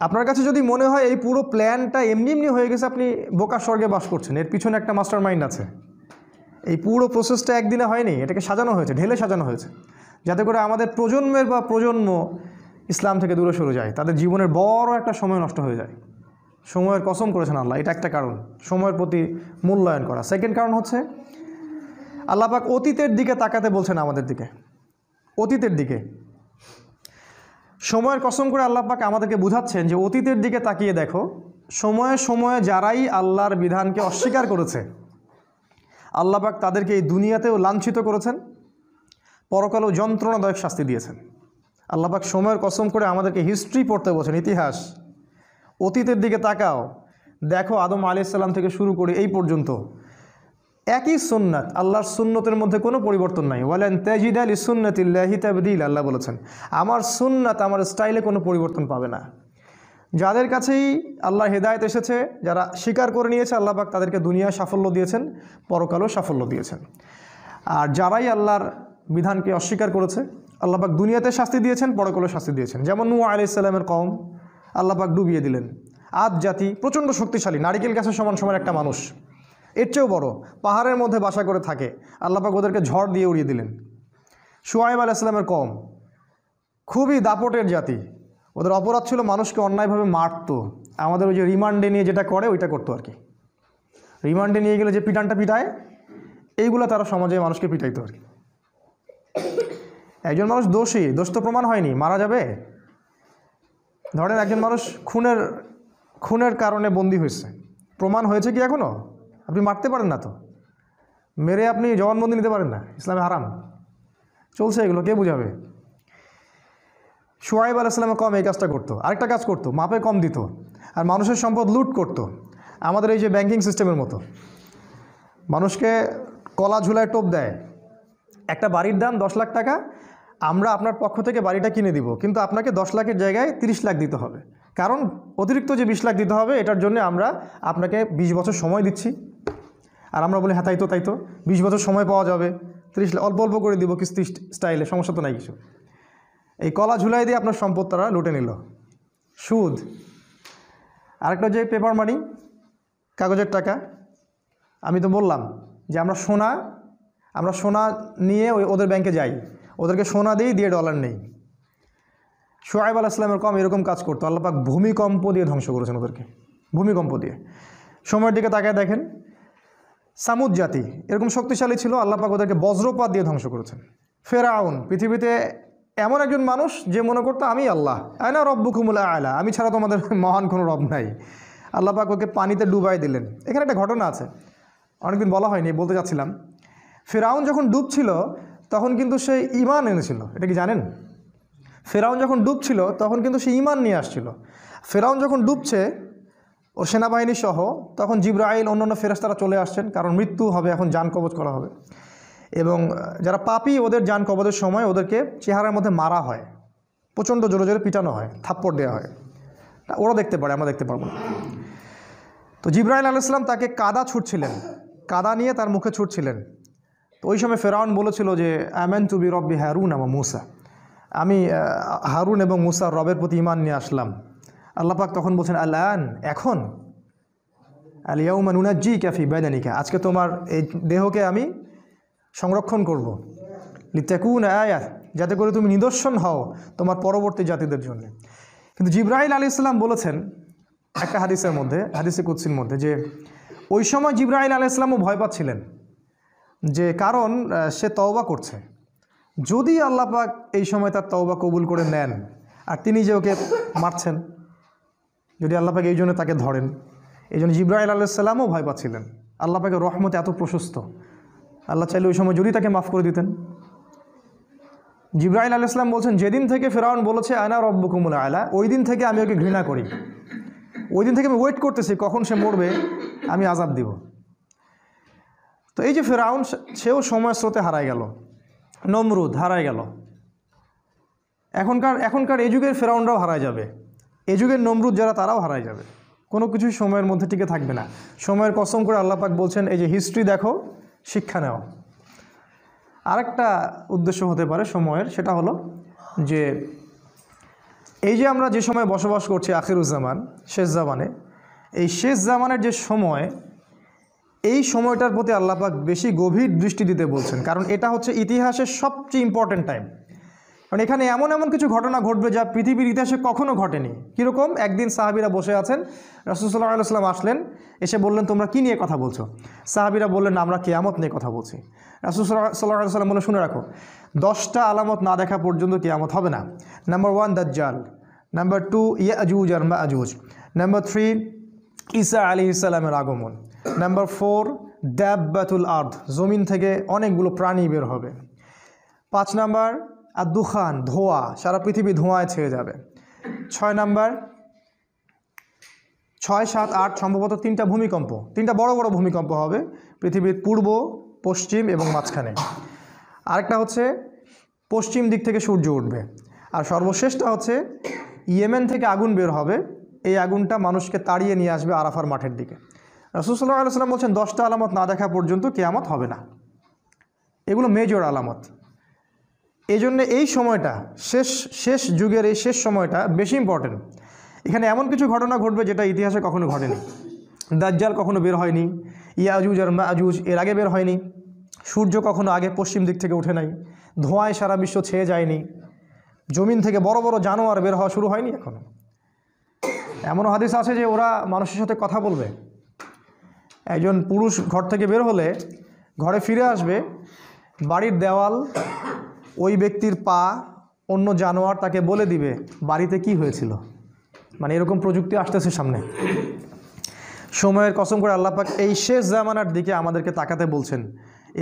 আপনার কাছে যদি মনে হয় এই পুরো প্ল্যানটা এমনি এমনি হয়ে গেছে, আপনি বোকা স্বর্গে বাস করছেন, এর পিছনে একটা মাস্টার মাইন্ড আছে। এই পুরো প্রসেসটা একদিনে হয়নি, এটাকে সাজানো হয়েছে, ঢেলে সাজানো হয়েছে, যাতে করে আমাদের প্রজন্মের বা প্রজন্ম ইসলাম থেকে দূরে সরে যায়, তাদের জীবনের বড় একটা সময় নষ্ট হয়ে যায়। সময়ের কসম করেছেন আল্লাহ, এটা একটা কারণ, সময়ের প্রতি মূল্যায়ন করা। সেকেন্ড কারণ হচ্ছে আল্লাহ পাক অতীতের দিকে তাকাতে বলছেন আমাদের দিকে, অতীতের দিকে। সময়ের কসম করে আল্লাহ পাক আমাদেরকে বুঝাচ্ছেন যে অতীতের দিকে তাকিয়ে দেখো, সময়ে সময়ে যারাই আল্লাহর বিধানকে অস্বীকার করেছে আল্লাহ পাক তাদেরকে এই দুনিয়াতেও লাঞ্ছিত করেছেন, পরকালেও যন্ত্রণাদায়ক শাস্তি দিয়েছেন। আল্লাহ পাক সময়ের কসম করে আমাদেরকে হিস্ট্রি পড়তে বলছেন, ইতিহাস। অতীতের দিকে তাকাও, দেখো আদম আলাইহিস সালাম থেকে শুরু করে এই পর্যন্ত একই সুন্নাত, আল্লাহর সুন্নতের মধ্যে কোনো পরিবর্তন নাই। ওয়ালান তাজিদা লিসুন্নাতিল্লাহি তাবদীল, আল্লাহ বলেছেন আমার সুন্নাত, আমার স্টাইলে কোনো পরিবর্তন পাবে না। যাদের কাছেই আল্লাহর হেদায়েত এসেছে, যারা স্বীকার করে নিয়েছে, আল্লাহ পাক তাদেরকে দুনিয়ায় সাফল্য দিয়েছেন, পরকালেও সাফল্য দিয়েছেন। আর যারাই আল্লাহর বিধানকে অস্বীকার করেছে আল্লাহ পাক দুনিয়াতে শাস্তি দিয়েছেন, পরকালেও শাস্তি দিয়েছেন। যেমন নূহ আলাইহিস সালামের কওম আল্লাহ পাক ডুবিয়ে দিলেন। আদ জাতি প্রচণ্ড শক্তিশালী, নারিকেল গাছের সমান সমান একটা মানুষ, এর চেয়েও বড়, পাহাড়ের মধ্যে বাসা করে থাকে, আল্লাহ পাক ওদেরকে ঝড় দিয়ে উড়িয়ে দিলেন। শুআয়ব আলাইহিস সালামের কওম খুবই দাপটের জাতি, ওদের অপরাধ ছিল মানুষকে অন্যায়ভাবে মারতো। আমাদের ওই যে রিমান্ডে নিয়ে যেটা করে ওইটা করতো আর কি, রিমান্ডে নিয়ে গেলে যে পিটানটা পিটায়, এইগুলো তারা সমাজে মানুষকে পিটাইতো আর কি। একজন মানুষ দোষী, দোষ তো প্রমাণ হয়নি, মারা যাবে। ধরেন একজন মানুষ খুনের কারণে বন্দী হয়েছে, প্রমাণ হয়েছে কি এখনও? আপনি মারতে পারেন না তো, মেরে আপনি জবানবন্দি নিতে পারেন না, ইসলামে হারাম। চলছে এগুলো, কে বুঝাবে? শুআয়ব আলাইহিস সালামের কম এই কাজটা করতো। আরেকটা কাজ করতো, মাপে কম দিত আর মানুষের সম্পদ লুট করতো। আমাদের এই যে ব্যাংকিং সিস্টেমের মতো, মানুষকে কলা ঝুলায় টোপ দেয়, একটা বাড়ির দাম 10 লাখ টাকা, আমরা আপনার পক্ষ থেকে বাড়িটা কিনে দিব, কিন্তু আপনাকে 10 লাখের জায়গায় 30 লাখ দিতে হবে, কারণ অতিরিক্ত যে 20 লাখ দিতে হবে এটার জন্য আমরা আপনাকে 20 বছর সময় দিচ্ছি। আর আমরা বলি হ্যাঁ তাই তো 20 বছর সময় পাওয়া যাবে, 30 লাখ অল্প অল্প করে দিব কিস্তি স্টাইলে, সমস্যা তো নাই কিছু। এই কলা ঝুলাই দিয়ে আপনার সম্পদ তারা লুটে নিল, সুদ। আরেকটা যে পেপার মানি, কাগজের টাকা। আমি তো বললাম যে আমরা সোনা নিয়ে ওদের ব্যাংকে যাই, ওদেরকে সোনা দিয়ে ডলার নেই। শুআয়ব আলাইহিস সালামের কওম এরকম কাজ করতো, আল্লাহ পাক ভূমিকম্প দিয়ে ধ্বংস করেছেন ওদেরকে, ভূমিকম্প দিয়ে। সময়ের দিকে তাকায় দেখেন, সামুদ জাতি এরকম শক্তিশালী ছিল, আল্লাহ পাক ওদেরকে বজ্রপাত দিয়ে ধ্বংস করেছেন। ফেরাউন পৃথিবীতে এমন একজন মানুষ যে মনে করতো আমি আল্লাহ, আনা রব্বুকুমুল আ'লা, আমি ছাড়া তোমাদের মহান কোনো রব নাই। আল্লাহ পাক ওকে পানিতে ডুবাই দিলেন। এখানে একটা ঘটনা আছে, অনেকদিন বলা হয়নি, বলতে চাচ্ছিলাম। ফেরাউন যখন ডুবছিল তখন কিন্তু সে ঈমান এনেছিল, এটা কি জানেন? ফেরাউন যখন ডুবছিল তখন কিন্তু সে ঈমান নিয়ে আসছিল। ফেরাউন যখন ডুবছে ওর সেনাবাহিনী সহ, তখন জিবরাইল অন্যান্য ফেরেশতারা চলে আসছেন, কারণ মৃত্যু হবে, এখন জান কবজ করা হবে। এবং যারা পাপী ওদের জান কবজের সময় ওদেরকে চেহারার মধ্যে মারা হয়, প্রচণ্ড জোরে জোরে পিটানো হয়, থাপ্পড় দেওয়া হয়। ওরা দেখতে পারে, আমরা দেখতে পারবো না। তো জিবরাইল আলাইহিস সালাম তাকে কাদা ছুটছিলেন, কাদা নিয়ে তার মুখে ছুটছিলেন। তো ওই সময় ফেরাউন বলেছিল যে আমানতু বিরব্বি হারুন ওয়া মূসা, আমি হারুন এবং মূসার রবের প্রতি ঈমান নিয়ে আসলাম। আল্লাহ পাক তখন বলছেন আল-আন, এখন, আল ইয়াউমা নুনাজ্জিকা ফি বাদানিকা, আজকে তোমার এই দেহকে আমি সংরক্ষণ করব, লিতাকুনা আয়াত, যাতে করে তুমি নিদর্শন হও তোমার পরবর্তী জাতিদের জন্য। কিন্তু জিবরাইল আলাইহিস সালাম বলেছেন একটা হাদিসের মধ্যে, হাদিসে কুদসির মধ্যে, যে ওই সময় জিবরাইল আলাইহিস সালামও ভয় পাচ্ছিলেন, যে কারণ সে তওবা করছে, যদি আল্লাহ পাক এই সময় তার তওবা কবুল করে নেন আর তিনি যে ওকে মারছেন, যদি আল্লাহ পাক এই জন্য তাকে ধরেন, এই জন্য জিবরাইল আলাইহিস সালামও ভয় পাচ্ছিলেন। আল্লাহ পাকের রহমত এত প্রশস্ত, আল্লাহ চাইলে ওই সময় যদি তাকে মাফ করে দিতেন। জিবরাইল আলাইহিস সালাম বলছেন, যেদিন থেকে ফেরাউন বলেছে আনা রব্বুকুমুল আ'লা, ওই দিন থেকে আমি ওকে ঘৃণা করি, ওই দিন থেকে আমি ওয়েট করতেছি কখন সে মরবে, আমি আযাব দিব। তো এই যে ফেরাউন, সেও সময়ের স্রোতে হারায় গেল, নমরুদ হারায় গেল, এখনকার এই যুগের ফেরাউনরাও হারায় যাবে, এই যুগের নমরুদ যারা তারাও হারায় যাবে, কোনো কিছুই সময়ের মধ্যে টিকে থাকবে না। সময়ের কসম করে আল্লাহ পাক বলছেন এই যে হিস্ট্রি দেখো, শিক্ষা নেও। আরেকটা উদ্দেশ্য হতে পারে সময়ের, সেটা হলো যে এই যে আমরা যে সময় বসবাস করছি আখিরুজ্জামান, শেষ জামানে, এই শেষ জামানের যে সময়, এই সময়টার প্রতি আল্লাহ পাক বেশি গভীর দৃষ্টি দিতে বলছেন, কারণ এটা হচ্ছে ইতিহাসের সবচেয়ে ইম্পর্ট্যান্ট টাইম। কারণ এখানে এমন এমন কিছু ঘটনা ঘটবে যা পৃথিবীর ইতিহাসে কখনো ঘটেনি। কীরকম? একদিন সাহাবীরা বসে আছেন, রাসূল সাল্লাল্লাহু আলাইহি ওয়াসাল্লাম আসলেন, এসে বললেন তোমরা কী নিয়ে কথা বলছো? সাহাবীরা বললেন আমরা কিয়ামত নিয়ে কথা বলছি। রাসূল সাল্লাল্লাহু আলাইহি ওয়াসাল্লাম বললেন শুনে রাখো, 10টা আলামত না দেখা পর্যন্ত কিয়ামত হবে না। নাম্বার 1 দাজ্জাল, নাম্বার 2 ইয়াজুজ আর মাজুজ, নাম্বার 3 ঈসা আলাইহিস সালামের আগমন, নাম্বার 4 দাব্বাতুল আরদ, জমিন থেকে অনেকগুলো প্রাণী বের হবে, 5 নাম্বার আর দুখান, ধোঁয়া, সারা পৃথিবী ধোঁয়ায় ছেয়ে যাবে, 6 নাম্বার, 6, 7, 8 সম্ভবত 3টা ভূমিকম্প, 3টা বড় বড় ভূমিকম্প হবে পৃথিবীর পূর্ব, পশ্চিম এবং মাঝখানে। আরেকটা হচ্ছে পশ্চিম দিক থেকে সূর্য উঠবে। আর সর্বশেষটা হচ্ছে ইয়েমেন থেকে আগুন বের হবে, এই আগুনটা মানুষকে তাড়িয়ে নিয়ে আসবে আরাফার মাঠের দিকে। রাসূল সাল্লাল্লাহু আলাইহি ওয়াসাল্লাম বলছেন 10টা আলামত না দেখা পর্যন্ত কিয়ামত হবে না। এগুলো মেজর আলামত। এই জন্যে এই সময়টা, শেষ যুগের এই শেষ সময়টা বেশি ইম্পর্টেন্ট। এখানে এমন কিছু ঘটনা ঘটবে যেটা ইতিহাসে কখনো ঘটেনি। দাজ্জাল কখনো বের হয়নি, ইয়াজুজ আর মাজুজ এর আগে বের হয়নি, সূর্য কখনো আগে পশ্চিম দিক থেকে উঠে নাই, ধোঁয়ায় সারা বিশ্ব ছেয়ে যায়নি, জমিন থেকে বড় বড় জানোয়ার বের হওয়া শুরু হয়নি এখনো। এমনও হাদিস আছে যে ওরা মানুষের সাথে কথা বলবে। একজন পুরুষ ঘর থেকে বের হলে ঘরে ফিরে আসবে, বাড়ির দেওয়াল, ওই ব্যক্তির পা, অন্য জানোয়ার তাকে বলে দিবে বাড়িতে কি হয়েছিল। মানে এরকম প্রযুক্তি আসতেছে সামনে। সময়ের কসম করে আল্লাহ পাক এই শেষ জামানার দিকে আমাদেরকে তাকাতে বলছেন,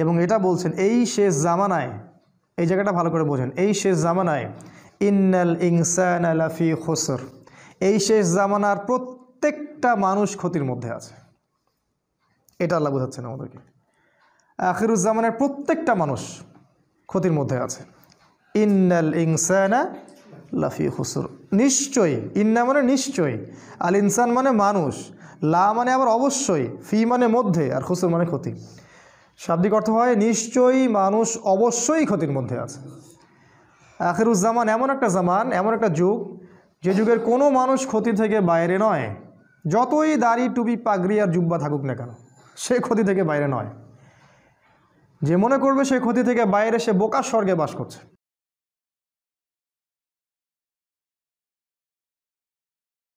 এবং এটা বলছেন এই শেষ জামানায়, এই জায়গাটা ভালো করে বোঝেন, এই শেষ জামানায় ইন্নাল ইনসানা লাফি খুসর, এই শেষ জামানার প্রত্যেকটা মানুষ ক্ষতির মধ্যে আছে। এটা আল্লাহ বোঝাচ্ছেন আমাদেরকে। আখিরুজ্জামানের প্রত্যেকটা মানুষ ক্ষতির মধ্যে আছে। ইন্নাল ইনসানা লাফি খুসর, নিশ্চয়ই, ইন্না মানে নিশ্চয়ই, আল ইনসান মানে মানুষ, লা মানে আবার অবশ্যই, ফি মানে মধ্যে, আর খুসর মানে ক্ষতি। শাব্দিক অর্থ হয় নিশ্চয়ই মানুষ অবশ্যই ক্ষতির মধ্যে আছে। আখিরুজ্জামান এমন একটা জামান, এমন একটা যুগ, যে যুগের কোনো মানুষ ক্ষতি থেকে বাইরে নয়। যতই দাড়ি, টুপি, পাগড়ি আর জুব্বা থাকুক না কেন, সে ক্ষতি থেকে বাইরে নয়। যে মনে করবে সে ক্ষতি থেকে বাইরে, সে বোকার স্বর্গে বাস করছে।